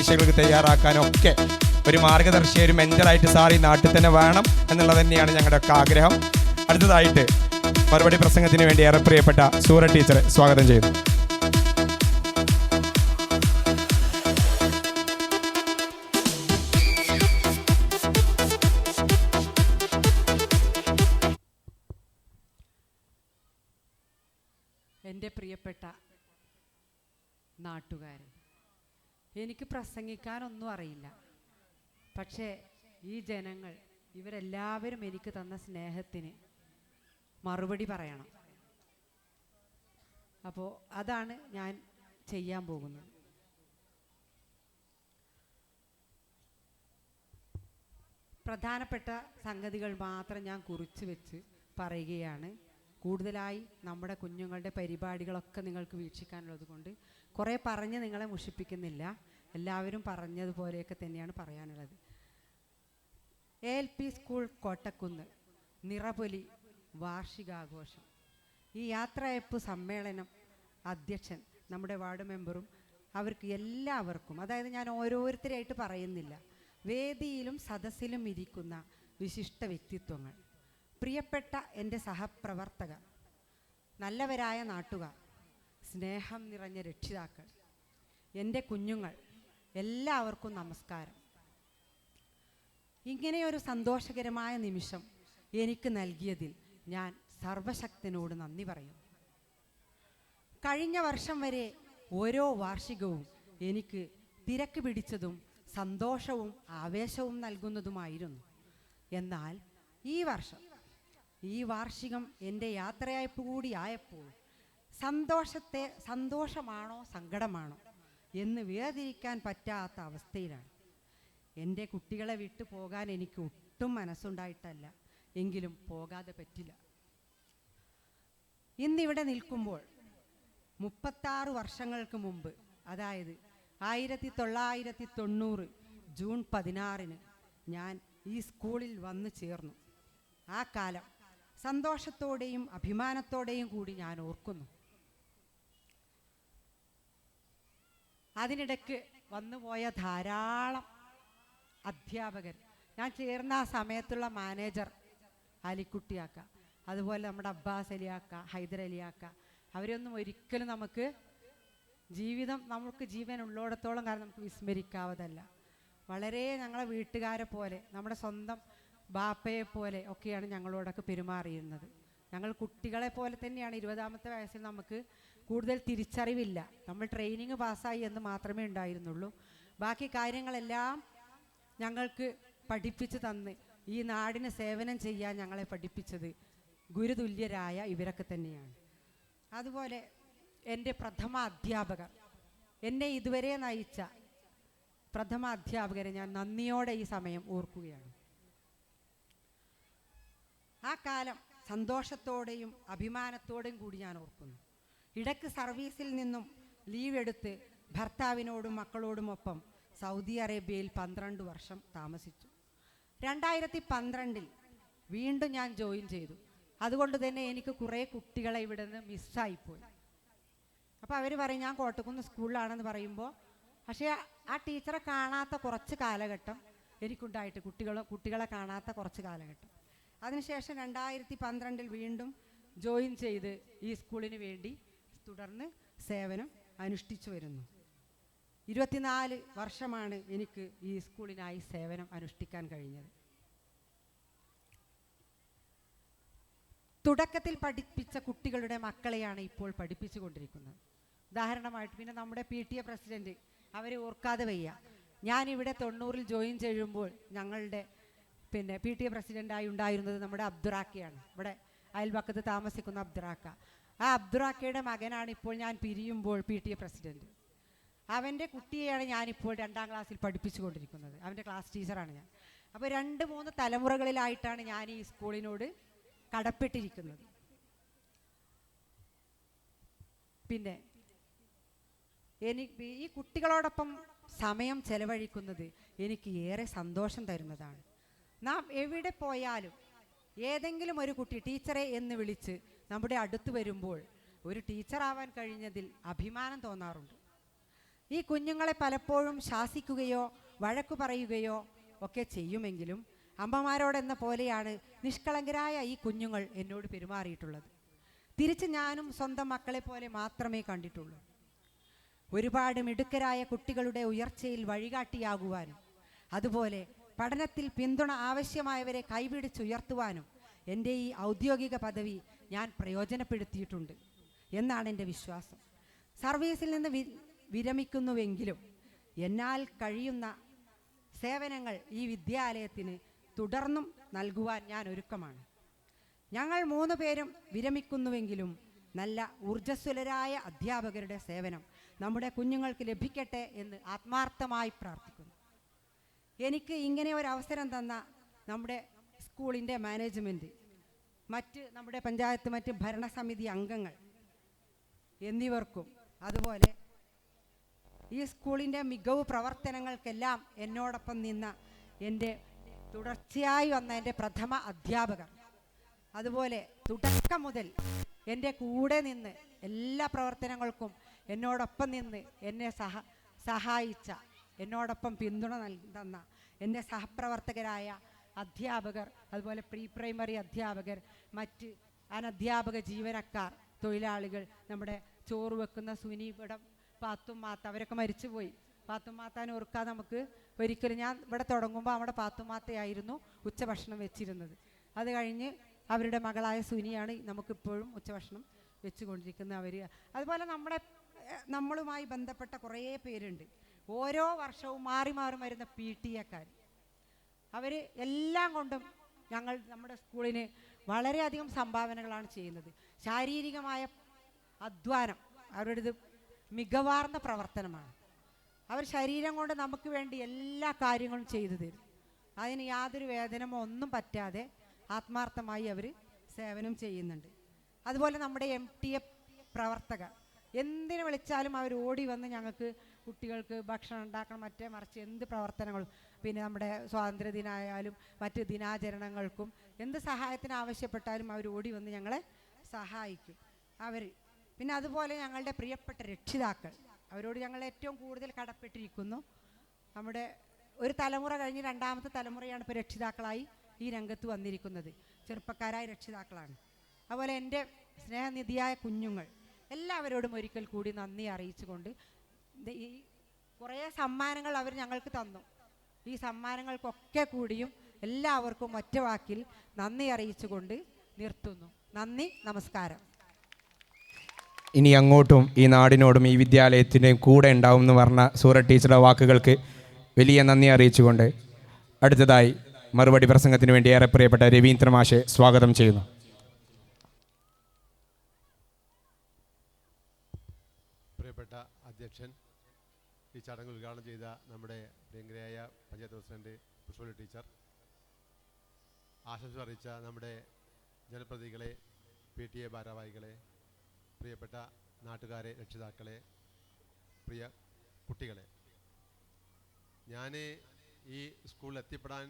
പരീക്ഷകൾക്ക് തയ്യാറാക്കാനും ഒക്കെ ഒരു മാർഗദർശി, ഒരു മെന്ററായിട്ട് സാർ ഈ നാട്ടിൽ തന്നെ വേണം എന്നുള്ളത് തന്നെയാണ് ഞങ്ങളുടെയൊക്കെ ആഗ്രഹം. അടുത്തതായിട്ട് മറുപടി പ്രസംഗത്തിന് വേണ്ടി ഏറെ പ്രിയപ്പെട്ട സൂറ ടീച്ചറെ സ്വാഗതം ചെയ്യുന്നു. എൻ്റെ പ്രിയപ്പെട്ട നാട്ടുകാരെ, എനിക്ക് പ്രസംഗിക്കാനൊന്നും അറിയില്ല. പക്ഷേ ഈ ജനങ്ങൾ ഇവരെല്ലാവരും എനിക്ക് തന്ന സ്നേഹത്തിന് മറുപടി പറയണം. അപ്പോൾ അതാണ് ഞാൻ ചെയ്യാൻ പോകുന്നത്. പ്രധാനപ്പെട്ട സംഗതികൾ മാത്രം ഞാൻ കുറിച്ച് വെച്ച് പറയുകയാണ്. കൂടുതലായി നമ്മുടെ കുഞ്ഞുങ്ങളുടെ പരിപാടികളൊക്കെ നിങ്ങൾക്ക് വീക്ഷിക്കാനുള്ളത് കൊണ്ട് കുറേ പറഞ്ഞ് നിങ്ങളെ മുഷിപ്പിക്കുന്നില്ല. എല്ലാവരും പറഞ്ഞതുപോലെയൊക്കെ തന്നെയാണ് പറയാനുള്ളത്. ALP സ്കൂൾ കോട്ടക്കുന്ന് നിറപൊലി വാർഷികാഘോഷം. ഈ യാത്രയപ്പ് സമ്മേളനം അധ്യക്ഷൻ നമ്മുടെ വാർഡ് മെമ്പറും അവർക്ക് എല്ലാവർക്കും, അതായത് ഞാൻ ഓരോരുത്തരായിട്ട് പറയുന്നില്ല, വേദിയിലും സദസ്സിലും ഇരിക്കുന്ന വിശിഷ്ട വ്യക്തിത്വങ്ങൾ, പ്രിയപ്പെട്ട എൻ്റെ സഹപ്രവർത്തകർ, നല്ലവരായ നാട്ടുകാർ, സ്നേഹം നിറഞ്ഞ രക്ഷിതാക്കൾ, എൻ്റെ കുഞ്ഞുങ്ങൾ, എല്ലാവർക്കും നമസ്കാരം. ഇങ്ങനെയൊരു സന്തോഷകരമായ നിമിഷം എനിക്ക് നൽകിയതിൽ ഞാൻ സർവശക്തനോട് നന്ദി പറയുന്നു. കഴിഞ്ഞ വർഷം വരെ ഓരോ വാർഷികവും എനിക്ക് തിരക്ക് പിടിച്ചതും സന്തോഷവും ആവേശവും നൽകുന്നതുമായിരുന്നു. എന്നാൽ ഈ വാർഷികം എൻ്റെ യാത്രയയപ്പ് കൂടിയായപ്പോൾ സന്തോഷമാണോ സങ്കടമാണോ എന്ന് വേർതിരിക്കാൻ പറ്റാത്ത അവസ്ഥയിലാണ്. എൻ്റെ കുട്ടികളെ വിട്ടു പോകാൻ എനിക്ക് ഒട്ടും മനസ്സുണ്ടായിട്ടല്ല, എങ്കിലും പോകാതെ പറ്റില്ല. ഇന്നിവിടെ നിൽക്കുമ്പോൾ 36 വർഷങ്ങൾക്ക് മുമ്പ്, അതായത് 1990 ജൂൺ 16 ഞാൻ ഈ സ്കൂളിൽ വന്നു ചേർന്നു. ആ കാലം സന്തോഷത്തോടെയും അഭിമാനത്തോടെയും കൂടി ഞാൻ ഓർക്കുന്നു. അതിനിടയ്ക്ക് വന്നുപോയ ധാരാളം അധ്യാപകർ, ഞാൻ ചേർന്ന ആ സമയത്തുള്ള മാനേജർ അലിക്കുട്ടിയാക്ക, അതുപോലെ നമ്മുടെ അബ്ബാസ് അലിയാക്ക, ഹൈദർ അലിയാക്ക, അവരൊന്നും ഒരിക്കലും നമുക്ക് ജീവൻ ഉള്ളിടത്തോളം കാലം നമുക്ക് വിസ്മരിക്കാവതല്ല. വളരെ ഞങ്ങളെ വീട്ടുകാരെ പോലെ, നമ്മുടെ സ്വന്തം ബാപ്പയെ പോലെ ഒക്കെയാണ് ഞങ്ങളോടൊക്കെ പെരുമാറിയിരുന്നത്. ഞങ്ങൾ കുട്ടികളെ പോലെ തന്നെയാണ്. 20ാമത്തെ വയസ്സിൽ നമുക്ക് കൂടുതൽ തിരിച്ചറിവില്ല, നമ്മൾ ട്രെയിനിങ് പാസ്സായി എന്ന് മാത്രമേ ഉണ്ടായിരുന്നുള്ളൂ. ബാക്കി കാര്യങ്ങളെല്ലാം ഞങ്ങൾക്ക് പഠിപ്പിച്ചു തന്ന് ഈ നാടിന് സേവനം ചെയ്യാൻ ഞങ്ങളെ പഠിപ്പിച്ചത് ഗുരുതുല്യരായ ഇവരൊക്കെ തന്നെയാണ്. അതുപോലെ എൻ്റെ പ്രഥമ അധ്യാപകർ, എന്നെ ഇതുവരെ നയിച്ച പ്രഥമ അധ്യാപകരെ ഞാൻ നന്ദിയോടെ ഈ സമയം ഓർക്കുകയാണ്. ആ കാലം സന്തോഷത്തോടെയും അഭിമാനത്തോടെയും കൂടി ഞാൻ ഓർക്കുന്നു. ഇടയ്ക്ക് സർവീസിൽ നിന്നും ലീവ് എടുത്ത് ഭർത്താവിനോടും മക്കളോടുമൊപ്പം സൗദി അറേബ്യയിൽ 12 വർഷം താമസിച്ചു. 2012 വീണ്ടും ഞാൻ ജോയിൻ ചെയ്തു. അതുകൊണ്ട് തന്നെ എനിക്ക് കുറേ കുട്ടികളെ ഇവിടെ നിന്ന് മിസ്സായിപ്പോയി. അപ്പോൾ അവർ പറയും ഞാൻ കോട്ടക്കുന്ന് സ്കൂളിലാണെന്ന് പറയുമ്പോൾ, പക്ഷേ ആ ടീച്ചറെ കാണാത്ത കുറച്ച് കാലഘട്ടം എനിക്കുണ്ടായിട്ട്, കുട്ടികളെ കാണാത്ത കുറച്ച് കാലഘട്ടം. അതിനുശേഷം 2012 വീണ്ടും ജോയിൻ ചെയ്ത് ഈ സ്കൂളിന് വേണ്ടി തുടർന്ന് സേവനം അനുഷ്ഠിച്ചു വരുന്നു. 24 വർഷമാണ് എനിക്ക് ഈ സ്കൂളിനായി സേവനം അനുഷ്ഠിക്കാൻ കഴിഞ്ഞത്. തുടക്കത്തിൽ പഠിപ്പിച്ച കുട്ടികളുടെ മക്കളെയാണ് ഇപ്പോൾ പഠിപ്പിച്ചു കൊണ്ടിരിക്കുന്നത്. ഉദാഹരണമായിട്ട് പിന്നെ നമ്മുടെ PTA പ്രസിഡൻറ്റ്, അവരെ ഓർക്കാതെ വയ്യ. ഞാനിവിടെ 90 ജോയിൻ ചെയ്യുമ്പോൾ ഞങ്ങളുടെ PTA പ്രസിഡൻ്റായി ഉണ്ടായിരുന്നത് നമ്മുടെ അബ്ദുറാക്കയാണ്, ഇവിടെ അയൽവക്കത്ത് താമസിക്കുന്ന അബ്ദുറാക്ക. ആ അബ്ദുറാക്കയുടെ മകനാണ് ഇപ്പോൾ ഞാൻ പിരിയുമ്പോൾ PTA പ്രസിഡൻറ്റ്. അവൻ്റെ കുട്ടിയെയാണ് ഞാനിപ്പോൾ 2ാം ക്ലാസ്സിൽ പഠിപ്പിച്ചു കൊണ്ടിരിക്കുന്നത്. അവൻ്റെ ക്ലാസ് ടീച്ചറാണ് ഞാൻ. അപ്പോൾ 2-3 തലമുറകളിലായിട്ടാണ് ഞാൻ ഈ സ്കൂളിനോട് കടപ്പെട്ടിരിക്കുന്നത്. പിന്നെ എനിക്ക് ഈ കുട്ടികളോടൊപ്പം സമയം ചെലവഴിക്കുന്നത് എനിക്ക് ഏറെ സന്തോഷം തരുന്നതാണ്. നാം എവിടെ പോയാലും ഏതെങ്കിലും ഒരു കുട്ടി ടീച്ചറെ എന്ന് വിളിച്ച് നമ്മുടെ അടുത്ത് വരുമ്പോൾ ഒരു ടീച്ചറാവാൻ കഴിഞ്ഞതിൽ അഭിമാനം തോന്നാറുണ്ട്. ഈ കുഞ്ഞുങ്ങളെ പലപ്പോഴും ശാസിക്കുകയോ വഴക്കു പറയുകയോ ഒക്കെ ചെയ്യുമെങ്കിലും അമ്മമാരോടെന്ന പോലെയാണ് നിഷ്കളങ്കരായ ഈ കുഞ്ഞുങ്ങൾ എന്നോട് പെരുമാറിയിട്ടുള്ളത്. തിരിച്ച് ഞാനും സ്വന്തം മക്കളെ പോലെ മാത്രമേ കണ്ടിട്ടുള്ളൂ. ഒരുപാട് മിടുക്കരായ കുട്ടികളുടെ ഉയർച്ചയിൽ വഴികാട്ടിയാകുവാനും അതുപോലെ പഠനത്തിൽ പിന്തുണ ആവശ്യമായവരെ കൈപിടിച്ചുയർത്തുവാനും എൻ്റെ ഈ ഔദ്യോഗിക പദവി ഞാൻ പ്രയോജനപ്പെടുത്തിയിട്ടുണ്ട് എന്നാണ് എൻ്റെ വിശ്വാസം. സർവീസിൽ നിന്ന് വിരമിക്കുന്നുവെങ്കിലും എന്നാൽ കഴിയുന്ന സേവനങ്ങൾ ഈ വിദ്യാലയത്തിന് തുടർന്നും നൽകുവാൻ ഞാൻ ഒരുക്കമാണ്. ഞങ്ങൾ 3 പേരും വിരമിക്കുന്നുവെങ്കിലും നല്ല ഊർജ്ജസ്വലരായ അധ്യാപകരുടെ സേവനം നമ്മുടെ കുഞ്ഞുങ്ങൾക്ക് ലഭിക്കട്ടെ എന്ന് ആത്മാർത്ഥമായി പ്രാർത്ഥിക്കുന്നു. എനിക്ക് ഇങ്ങനെ ഒരു അവസരം തന്ന നമ്മുടെ സ്കൂളിൻ്റെ മാനേജ്മെൻറ്റ്, നമ്മുടെ പഞ്ചായത്ത് മറ്റ് ഭരണസമിതി അംഗങ്ങൾ എന്നിവർക്കും അതുപോലെ ഈ സ്കൂളിൻ്റെ മികവ് പ്രവർത്തനങ്ങൾക്കെല്ലാം എന്നോടൊപ്പം നിന്ന എൻ്റെ തുടർച്ചയായി വന്ന എൻ്റെ പ്രഥമ അധ്യാപകർ, അതുപോലെ തുടക്കം മുതൽ എൻ്റെ കൂടെ നിന്ന് എല്ലാ പ്രവർത്തനങ്ങൾക്കും എന്നോടൊപ്പം നിന്ന് എന്നെ സഹായിച്ച, എന്നോടൊപ്പം പിന്തുണ തന്ന എൻ്റെ സഹപ്രവർത്തകരായ അധ്യാപകർ, അതുപോലെ പ്രീ പ്രൈമറി അധ്യാപകർ, മറ്റ് അനധ്യാപക ജീവനക്കാർ, തൊഴിലാളികൾ, നമ്മുടെ ചോറ് വെക്കുന്ന സുനിപടം, പാത്തുമാത്ത, അവരൊക്കെ മരിച്ചുപോയി. പാത്തുമാത്താൻ ഓർക്കാൻ നമുക്ക് ഒരിക്കലും, ഞാൻ ഇവിടെ തുടങ്ങുമ്പോൾ അവിടെ പാത്തുമാത്തയായിരുന്നു ഉച്ചഭക്ഷണം വെച്ചിരുന്നത്. അത് കഴിഞ്ഞ് അവരുടെ മകളായ സുനിയാണ് നമുക്കിപ്പോഴും ഉച്ചഭക്ഷണം വെച്ചുകൊണ്ടിരിക്കുന്ന അവർ. അതുപോലെ നമ്മളുമായി ബന്ധപ്പെട്ട കുറേ പേരുണ്ട്. ഓരോ വർഷവും മാറി മാറി വരുന്ന PTA-ക്കാർ, അവർ എല്ലാം കൊണ്ടും നമ്മുടെ സ്കൂളിന് വളരെയധികം സംഭാവനകളാണ് ചെയ്യുന്നത്. ശാരീരികമായ അധ്വാനം അവരുടേത് മികവാർന്ന പ്രവർത്തനമാണ്. അവർ ശരീരം കൊണ്ട് നമുക്ക് വേണ്ടി എല്ലാ കാര്യങ്ങളും ചെയ്തു തരും. അതിന് യാതൊരു വേതനമോ ഒന്നും പറ്റാതെ ആത്മാർത്ഥമായി അവർ സേവനം ചെയ്യുന്നുണ്ട്. അതുപോലെ നമ്മുടെ MTA പ്രവർത്തകർ എന്തിനു വിളിച്ചാലും അവർ ഓടി വന്ന് ഞങ്ങൾക്ക് കുട്ടികൾക്ക് ഭക്ഷണം ഉണ്ടാക്കണം, മറിച്ച് എന്ത് പ്രവർത്തനങ്ങളും, പിന്നെ നമ്മുടെ സ്വാതന്ത്ര്യദിനമായാലും മറ്റ് ദിനാചരണങ്ങൾക്കും എന്ത് സഹായത്തിന് ആവശ്യപ്പെട്ടാലും അവർ ഓടി വന്ന് ഞങ്ങളെ സഹായിക്കും. പിന്നെ അതുപോലെ ഞങ്ങളുടെ പ്രിയപ്പെട്ട രക്ഷിതാക്കൾ, അവരോട് ഞങ്ങൾ ഏറ്റവും കൂടുതൽ കടപ്പെട്ടിരിക്കുന്നു. നമ്മുടെ ഒരു തലമുറ കഴിഞ്ഞ് രണ്ടാമത്തെ തലമുറയാണ് ഇപ്പോൾ രക്ഷിതാക്കളായി ഈ രംഗത്ത് വന്നിരിക്കുന്നത്. ചെറുപ്പക്കാരായ രക്ഷിതാക്കളാണ്. അതുപോലെ എൻ്റെ സ്നേഹനിധിയായ കുഞ്ഞുങ്ങൾ, എല്ലാവരോടും ഒരിക്കൽ കൂടി നന്ദി അറിയിച്ചുകൊണ്ട് ഈ കുറേ സമ്മാനങ്ങൾ അവർ ഞങ്ങൾക്ക് തന്നു. ഈ സമ്മാനങ്ങൾക്കൊക്കെ കൂടിയും എല്ലാവർക്കും ഒറ്റ വാക്കിൽ നന്ദി അറിയിച്ചുകൊണ്ട് നിർത്തുന്നു. നന്ദി, നമസ്കാരം. ഇനി അങ്ങോട്ടും ഈ നാടിനോടും ഈ വിദ്യാലയത്തിൻ്റെയും കൂടെ ഉണ്ടാവും എന്ന് പറഞ്ഞ സൂറത്ത് ടീച്ചറുടെ വാക്കുകൾക്ക് വലിയ നന്ദി അറിയിച്ചുകൊണ്ട് അടുത്തതായി മറുപടി പ്രസംഗത്തിന് വേണ്ടി ഏറെ പ്രിയപ്പെട്ട രവീന്ദ്ര മാഷെ സ്വാഗതം ചെയ്യുന്നു. പ്രിയപ്പെട്ട അധ്യക്ഷൻ, ഈ ചടങ്ങ് ഉദ്ഘാടനം ചെയ്ത നമ്മുടെ പ്രിയങ്കരയായ പഞ്ചായത്ത് പ്രസിഡന്റ് പുഷ്പവതി ടീച്ചർ, ആശംസ അറിയിച്ച നമ്മുടെ ജനപ്രതിനിധികളെ, PTA ഭാരവാഹികളെ, പ്രിയപ്പെട്ട നാട്ടുകാരെ, രക്ഷിതാക്കളെ, പ്രിയ കുട്ടികളെ, ഞാൻ ഈ സ്കൂളിൽ എത്തിപ്പെടാൻ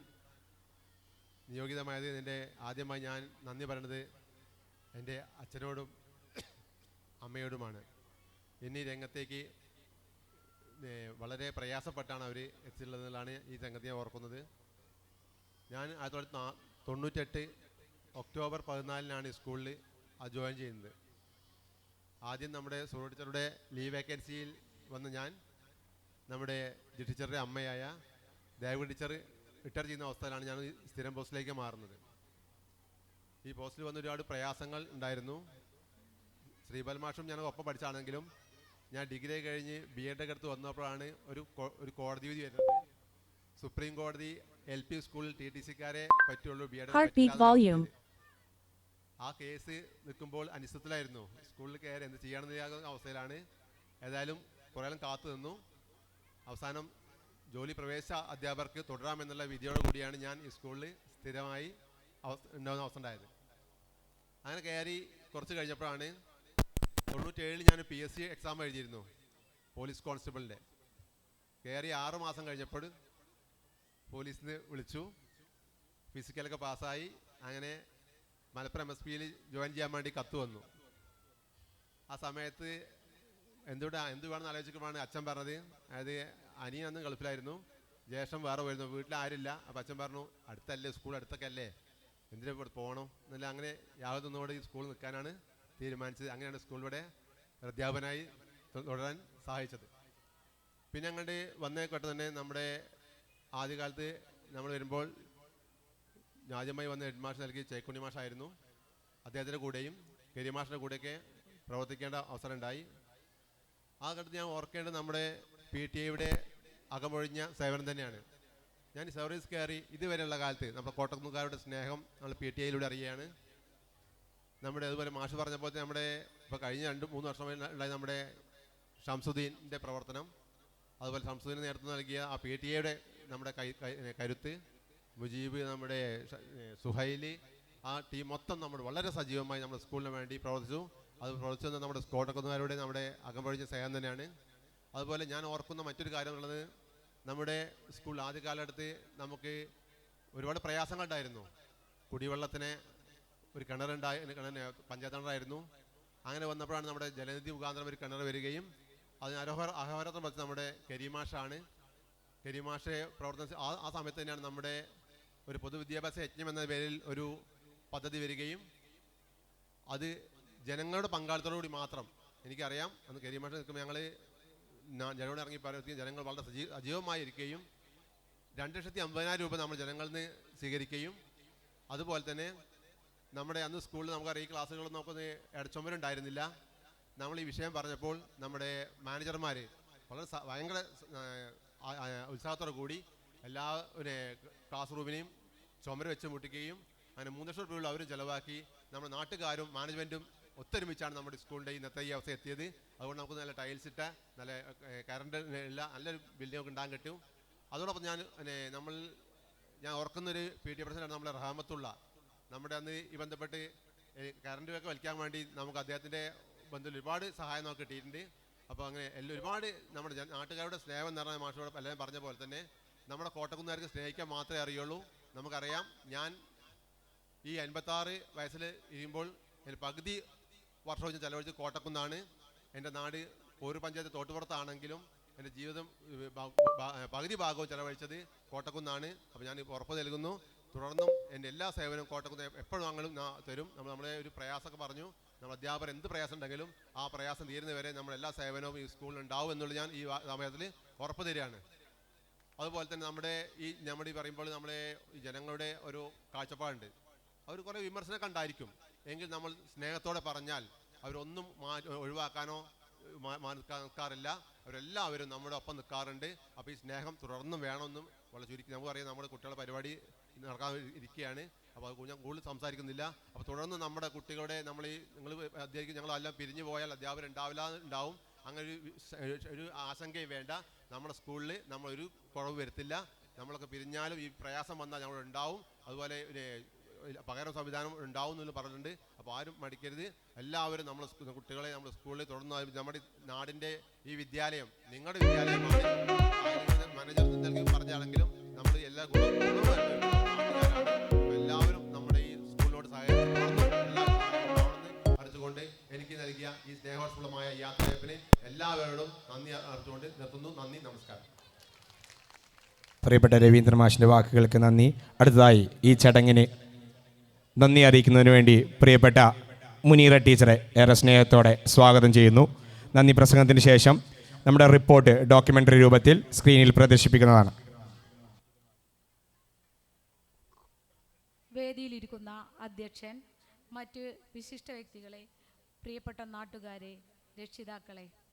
നിയോഗിതമായത് ആദ്യമായി ഞാൻ നന്ദി പറയുന്നത് എൻ്റെ അച്ഛനോടും അമ്മയോടുമാണ്. എന്നീ രംഗത്തേക്ക് വളരെ പ്രയാസപ്പെട്ടാണ് അവർ എത്തിയിട്ടുള്ളതെന്നാണ് ഈ സംഗതി ഞാൻ ഓർക്കുന്നത്. ഞാൻ 1998 ഒക്ടോബർ 14 ഈ സ്കൂളിൽ ജോയിൻ ചെയ്യുന്നത്. ആദ്യം നമ്മുടെ സൂറത്ത് ടീച്ചറുടെ ലീവ് വേക്കൻസിയിൽ വന്ന് ഞാൻ നമ്മുടെ ടീച്ചറുടെ അമ്മയായ ദേവി ടീച്ചർ റിട്ടയർ ചെയ്യുന്ന അവസ്ഥയിലാണ് ഞാൻ സ്ഥിരം പോസ്റ്റിലേക്ക് മാറുന്നത്. ഈ പോസ്റ്റിൽ വന്ന് ഒരുപാട് പ്രയാസങ്ങൾ ഉണ്ടായിരുന്നു. ശ്രീബൽ മാഷും ഞാൻ ഒപ്പം പഠിച്ചാണെങ്കിലും ഞാൻ ഡിഗ്രി കഴിഞ്ഞ് BEd ഒക്കെ എടുത്ത് വന്നപ്പോഴാണ് ഒരു കോടതി വിധി വരുന്നത്. സുപ്രീം കോടതി LP സ്കൂളിൽ TTC-ക്കാരെ പറ്റുള്ളൂ, BEd. ആ കേസ് നിൽക്കുമ്പോൾ അനിശ്ചിതത്തിലായിരുന്നു. സ്കൂളിൽ കയറി എന്ത് ചെയ്യണമെന്ന അവസ്ഥയിലാണ്. ഏതായാലും കുറേ കാത്തു നിന്നു. അവസാനം ജോലി പ്രവേശിച്ച അധ്യാപകർക്ക് തുടരാമെന്നുള്ള വിധിയോട് കൂടിയാണ് ഞാൻ ഈ സ്കൂളിൽ സ്ഥിരമായി ഉണ്ടാകുന്ന അവസ്ഥ ഉണ്ടായത്. അങ്ങനെ കയറി കുറച്ച് കഴിഞ്ഞപ്പോഴാണ് 97 ഞാൻ PSC എക്സാം എഴുതിയിരുന്നു, പോലീസ് കോൺസ്റ്റബിളിൻ്റെ. കയറി 6 മാസം കഴിഞ്ഞപ്പോൾ പോലീസിന് വിളിച്ചു, ഫിസിക്കലൊക്കെ പാസ്സായി. അങ്ങനെ മലപ്പുറം MSPയിൽ ജോയിൻ ചെയ്യാൻ വേണ്ടി കത്ത് വന്നു. ആ സമയത്ത് എന്തുവേണമെന്ന് ആലോചിക്കുമ്പോഴാണ് അച്ഛൻ പറഞ്ഞത്. അതായത് അനിയൻ അന്ന് ഗൾഫിലായിരുന്നു, ജ്യേഷ്ഠൻ വേറെ വരുന്നു, വീട്ടിൽ ആരില്ല. അപ്പം അച്ഛൻ പറഞ്ഞു, അടുത്തല്ലേ സ്കൂൾ, അടുത്തൊക്കെ അല്ലേ, എന്തിനാ ഇവിടെ പോകണം എന്നല്ല. അങ്ങനെ യാതൊന്നുകൂടെ ഈ സ്കൂളിൽ നിൽക്കാനാണ് തീരുമാനിച്ചത്. അങ്ങനെയാണ് സ്കൂളിലൂടെ അധ്യാപകനായി തുടരാൻ സഹായിച്ചത്. പിന്നെ അങ്ങോട്ട് വന്നേക്കോട്ടെ തന്നെ നമ്മുടെ ആദ്യകാലത്ത് നമ്മൾ വരുമ്പോൾ ആദ്യമായി വന്ന ഹെഡ് മാഷ് നൽകി ചേക്കുണ്ണി മാഷായിരുന്നു. അദ്ദേഹത്തിൻ്റെ കൂടെയും കരിമാഷിൻ്റെ കൂടെയൊക്കെ പ്രവർത്തിക്കേണ്ട അവസരം ഉണ്ടായി. ആ ഘട്ടത്തിൽ ഞാൻ ഓർക്കേണ്ടത് നമ്മുടെ PTA അകമൊഴിഞ്ഞ സേവനം തന്നെയാണ്. ഞാൻ സർവീസ് കയറി ഇതുവരെയുള്ള കാലത്ത് നമ്മുടെ കോട്ടക്കുന്നുകാരുടെ സ്നേഹം നമ്മൾ PTA അറിയുകയാണ്. നമ്മുടെ അതുപോലെ മാഷ് പറഞ്ഞപ്പോൾ നമ്മുടെ ഇപ്പോൾ കഴിഞ്ഞ 2-3 വർഷമായി ഉണ്ടായ നമ്മുടെ ഷംസുദ്ദീൻ്റെ പ്രവർത്തനം, അതുപോലെ ഷംസുദ്ദീന് നേതൃത്വം നൽകിയ ആ PTA നമ്മുടെ കരുത്ത്, മുജീബ്, നമ്മുടെ സുഹൈലി, ആ ടീം മൊത്തം നമ്മൾ വളരെ സജീവമായി നമ്മുടെ സ്കൂളിന് വേണ്ടി പ്രവർത്തിച്ചു. അത് പ്രവർത്തിച്ചു വന്ന നമ്മുടെ കോട്ടക്കുന്നുകാരുടെ നമ്മുടെ അകമൊഴിഞ്ഞ സ്നേഹം തന്നെയാണ്. അതുപോലെ ഞാൻ ഓർക്കുന്ന മറ്റൊരു കാര്യം ഉള്ളത്, നമ്മുടെ സ്കൂൾ ആദ്യ കാലഘട്ടത്ത് നമുക്ക് ഒരുപാട് പ്രയാസങ്ങളുണ്ടായിരുന്നു. കുടിവെള്ളത്തിന് ഒരു കിണറുണ്ടായി, പഞ്ചായത്ത് കിണറായിരുന്നു. അങ്ങനെ വന്നപ്പോഴാണ് നമ്മുടെ ജലനിധി മുഖാന്തരം ഒരു കിണർ വരികയും അതിന് അഹോരാത്രം വെച്ച് നമ്മുടെ കരിമാഷാണ്. കരിമാഷെ പ്രവർത്തന ആ സമയത്ത് തന്നെയാണ് നമ്മുടെ ഒരു പൊതുവിദ്യാഭ്യാസ യജ്ഞം എന്ന പേരിൽ ഒരു പദ്ധതി വരികയും അത് ജനങ്ങളുടെ പങ്കാളിത്തത്തോടുകൂടി മാത്രം. എനിക്കറിയാം അന്ന് കരിമാഷ നിൽക്കുമ്പോൾ ഞങ്ങൾ ജനങ്ങളോട് ഇറങ്ങി പറയുകയും ജനങ്ങൾ വളരെ സജീവമായിരിക്കുകയും 2,50,000 രൂപ നമ്മൾ ജനങ്ങളിൽ നിന്ന് സ്വീകരിക്കുകയും അതുപോലെ തന്നെ നമ്മുടെ അന്ന് സ്കൂളിൽ നമുക്കറിയാം ഈ ക്ലാസ്സുകളൊന്നും നമുക്കൊന്ന് ഇടച്ചൊമ്പരുണ്ടായിരുന്നില്ല. നമ്മൾ ഈ വിഷയം പറഞ്ഞപ്പോൾ നമ്മുടെ മാനേജർമാർ വളരെ ഭയങ്കര ഉത്സാഹത്തോടു കൂടി എല്ലാ ക്ലാസ് റൂമിനെയും ചുമര് വെച്ച് മുട്ടിക്കുകയും അങ്ങനെ 3 ലക്ഷം രൂപ അവരും ചിലവാക്കി. നമ്മുടെ നാട്ടുകാരും മാനേജ്മെൻറ്റും ഒത്തൊരുമിച്ചാണ് നമ്മുടെ സ്കൂളിൻ്റെ ഇന്നത്തെ ഈ അവസ്ഥ എത്തിയത്. അതുകൊണ്ട് നമുക്ക് നല്ല ടൈൽസ് ഇട്ട നല്ല കറണ്ട് എല്ലാ നല്ലൊരു ബിൽഡിംഗ് ഒക്കെ ഉണ്ടാകാൻ കിട്ടും. അതോടൊപ്പം ഞാൻ ഓർക്കുന്നൊരു PTA പ്രസിഡന്റാണ് നമ്മുടെ റഹമത്തുള്ള. നമ്മുടെ അന്ന് ഈ ബന്ധപ്പെട്ട് കറണ്ട് ഒക്കെ വലിക്കാൻ വേണ്ടി നമുക്ക് അദ്ദേഹത്തിൻ്റെ ബന്ധത്തിൽ ഒരുപാട് സഹായം നമുക്ക് കിട്ടിയിട്ടുണ്ട്. അപ്പോൾ അങ്ങനെ ഒരുപാട് നമ്മുടെ നാട്ടുകാരുടെ സ്നേഹം എന്ന് പറഞ്ഞ മാഷോട് എല്ലാവരും പറഞ്ഞ പോലെ തന്നെ നമ്മുടെ കോട്ടക്കുന്നുകാർക്ക് സ്നേഹിക്കാൻ മാത്രമേ അറിയുള്ളൂ. നമുക്കറിയാം, ഞാൻ ഈ 56 വയസ്സിൽ ഇരിക്കുമ്പോൾ പകുതി വർഷവും ഞാൻ ചെലവഴിച്ച് കോട്ടക്കുന്നാണ്. എൻ്റെ നാട് പോരൂർ പഞ്ചായത്ത് തോട്ടുപുറത്താണെങ്കിലും എൻ്റെ ജീവിതം പകുതി ഭാഗവും ചെലവഴിച്ചത് കോട്ടക്കുന്നാണ്. അപ്പോൾ ഞാൻ ഉറപ്പ് നൽകുന്നു, തുടർന്നും എൻ്റെ എല്ലാ സേവനവും കോട്ടക്കുന്ന് എപ്പോഴും ഞങ്ങളും തരും. നമ്മളെ ഒരു പ്രയാസമൊക്കെ പറഞ്ഞു, നമ്മൾ അധ്യാപകർ എന്ത് പ്രയാസം ഉണ്ടെങ്കിലും ആ പ്രയാസം തീരുന്നവരെ നമ്മളെല്ലാ സേവനവും ഈ സ്കൂളിൽ ഉണ്ടാവും എന്നുള്ളത് ഞാൻ ഈ സമയത്തിൽ ഉറപ്പ് തരികയാണ്. അതുപോലെ തന്നെ നമ്മുടെ ഈ പറയുമ്പോൾ നമ്മുടെ ഈ ജനങ്ങളുടെ ഒരു കാഴ്ചപ്പാടുണ്ട്. അവർ കുറേ വിമർശനമൊക്കെ ഉണ്ടായിരിക്കും. എങ്കിൽ നമ്മൾ സ്നേഹത്തോടെ പറഞ്ഞാൽ അവരൊന്നും ഒഴിവാക്കാനോ നിൽക്കാറില്ല. അവരെല്ലാവരും നമ്മുടെ ഒപ്പം നിൽക്കാറുണ്ട്. അപ്പോൾ ഈ സ്നേഹം തുടർന്നും വേണമെന്നും വളരെ ചുരുക്കി നമുക്കറിയാം. നമ്മുടെ കുട്ടികളുടെ പരിപാടി നടക്കാൻ ഇരിക്കുകയാണ്. അപ്പോൾ അത് ഞാൻ കൂടുതൽ സംസാരിക്കുന്നില്ല. അപ്പോൾ തുടർന്ന് നമ്മുടെ കുട്ടികളുടെ നിങ്ങൾ അധ്യാപിക്കും ഞങ്ങളെല്ലാം പിരിഞ്ഞു പോയാൽ അധ്യാപകർ ഉണ്ടാവും. അങ്ങനെ ഒരു ആശങ്കയും വേണ്ട. നമ്മുടെ സ്കൂളിൽ നമ്മളൊരു കുറവ് വരുത്തില്ല. നമ്മളൊക്കെ പിരിഞ്ഞാലും ഈ പ്രയാസം വന്നാൽ നമ്മളുണ്ടാവും. അതുപോലെ പകരം സംവിധാനം ഉണ്ടാവും എന്ന് പറഞ്ഞിട്ടുണ്ട്. അപ്പോൾ ആരും മടിക്കരുത്. എല്ലാവരും നമ്മുടെ കുട്ടികളെ നമ്മുടെ സ്കൂളിൽ തുടർന്ന് നമ്മുടെ നാടിൻ്റെ ഈ വിദ്യാലയം നിങ്ങളുടെ വിദ്യാലയമാണ്. മാനേജർ പറഞ്ഞാണെങ്കിലും നമ്മൾ എല്ലാ എല്ലാവരും നമ്മുടെ ഈ സ്കൂളിനോട് സഹകരിച്ച് അറിയിച്ചുകൊണ്ട് എനിക്ക് നൽകിയ ഈ സ്നേഹോഷ്ഫലമായ യാത്രയപ്പിന് എല്ലാവരോടും നന്ദി അറിയിച്ചുകൊണ്ട് നിർത്തുന്നു. നന്ദി, നമസ്കാരം. പ്രിയപ്പെട്ട രവീന്ദ്ര മാഷിൻ്റെ വാക്കുകൾക്ക് നന്ദി. അടുത്തതായി ഈ ചടങ്ങിന് നന്ദി അറിയിക്കുന്നതിന് വേണ്ടി പ്രിയപ്പെട്ട മുനീറ ടീച്ചറെ ഏറെ സ്നേഹത്തോടെ സ്വാഗതം ചെയ്യുന്നു. നന്ദി പ്രസംഗത്തിന് ശേഷം നമ്മുടെ റിപ്പോർട്ട് ഡോക്യുമെൻ്ററി രൂപത്തിൽ സ്ക്രീനിൽ പ്രദർശിപ്പിക്കുന്നതാണ്. വേദിയിലിരിക്കുന്ന അധ്യക്ഷൻ, മറ്റ് വിശിഷ്ട വ്യക്തികളെ, പ്രിയപ്പെട്ട നാട്ടുകാരെ, രക്ഷിതാക്കളെ,